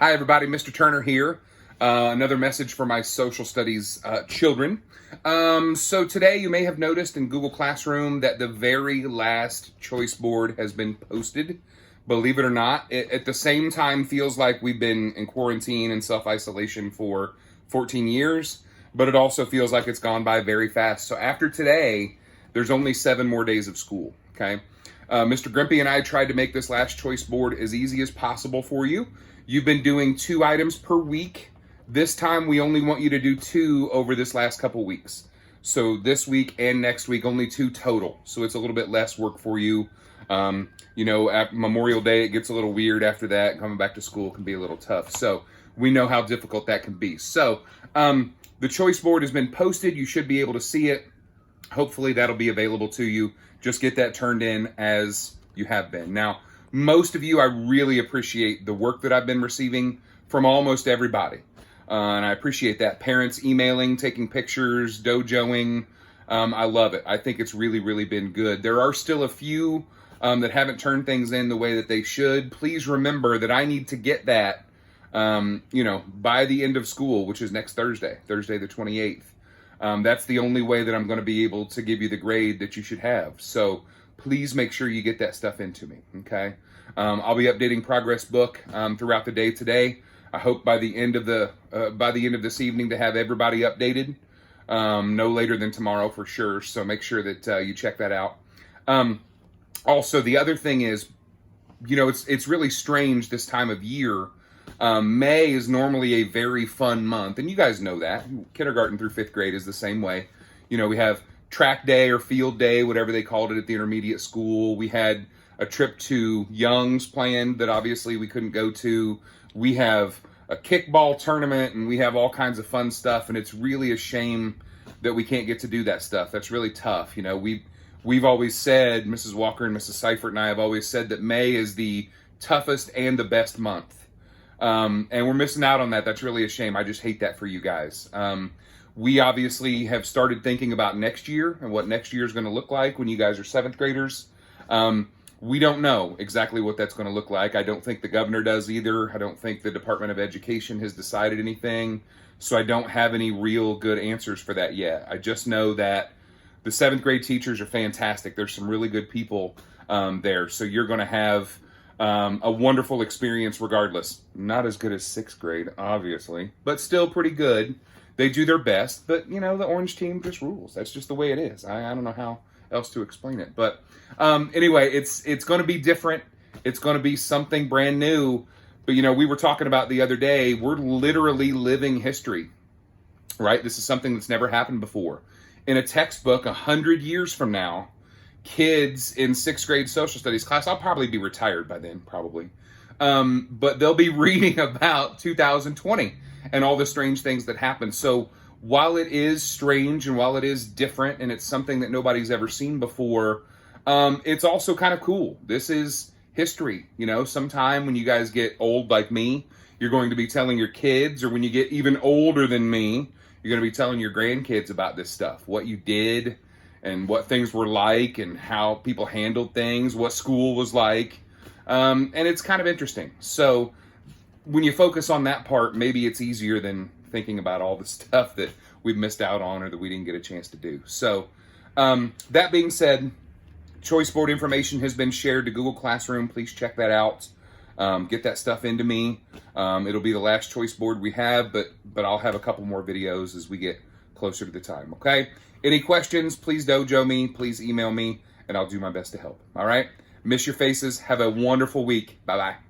Hi, everybody. Mr. Turner here. Another message for my social studies children. So today you may have noticed in Google Classroom that the very last choice board has been posted. Believe it or not, it at the same time feels like we've been in quarantine and self-isolation for 14 years, but it also feels like it's gone by very fast. So after today, there's only 7 more days of school, okay? Mr. Grimpy and I tried to make this last choice board as easy as possible for you. You've been doing 2 items per week. This time we only want you to do 2 over this last couple weeks. So this week and next week, only 2 total. So it's a little bit less work for you. At Memorial Day, it gets a little weird after that. Coming back to school can be a little tough. So we know how difficult that can be. So the choice board has been posted. You should be able to see it. Hopefully that'll be available to you. Just get that turned in as you have been. Now, most of you, I really appreciate the work that I've been receiving from almost everybody. And I appreciate that. Parents emailing, taking pictures, dojoing. I love it. I think it's really, really been good. There are still a few that haven't turned things in the way that they should. Please remember that I need to get that, by the end of school, which is next Thursday the 28th. That's the only way that I'm going to be able to give you the grade that you should have. So please make sure you get that stuff into me, okay? I'll be updating Progress Book throughout the day today. I hope by the end of this evening to have everybody updated. No later than tomorrow for sure. So make sure that you check that out. Also, the other thing is, it's really strange this time of year. May is normally a very fun month, and you guys know that. Kindergarten through 5th grade is the same way. We have track day or field day, whatever they called it at the intermediate school. We had a trip to Young's planned that obviously we couldn't go to. We have a kickball tournament, and we have all kinds of fun stuff, and it's really a shame that we can't get to do that stuff. That's really tough. We've always said, Mrs. Walker and Mrs. Seifert and I have always said that May is the toughest and the best month. And we're missing out on that. That's really a shame. I just hate that for you guys. We obviously have started thinking about next year and what next year is going to look like when you guys are 7th graders. We don't know exactly what that's going to look like. I don't think the governor does either. I don't think the Department of Education has decided anything. So I don't have any real good answers for that yet. I just know that the 7th grade teachers are fantastic. There's some really good people there. So you're going to have a wonderful experience regardless. Not as good as 6th grade, obviously, but still pretty good. They do their best, but the orange team just rules. That's just the way it is. I don't know how else to explain it. But anyway, it's going to be different. It's going to be something brand new. But we were talking about the other day, we're literally living history, right? This is something that's never happened before. In a textbook 100 years from now, kids in 6th grade social studies class, I'll probably be retired by then, probably. But they'll be reading about 2020 and all the strange things that happened. So while it is strange and while it is different and it's something that nobody's ever seen before, it's also kind of cool. This is history. Sometime when you guys get old like me, you're going to be telling your kids, or when you get even older than me, you're going to be telling your grandkids about this stuff, what you did and what things were like and how people handled things, what school was like. And it's kind of interesting. So when you focus on that part, maybe it's easier than thinking about all the stuff that we've missed out on or that we didn't get a chance to do. So that being said, choice board information has been shared to Google Classroom. Please check that out. Get that stuff into me. It'll be the last choice board we have, but I'll have a couple more videos as we get closer to the time, okay? Any questions, please dojo me, please email me, and I'll do my best to help, all right? Miss your faces. Have a wonderful week. Bye-bye.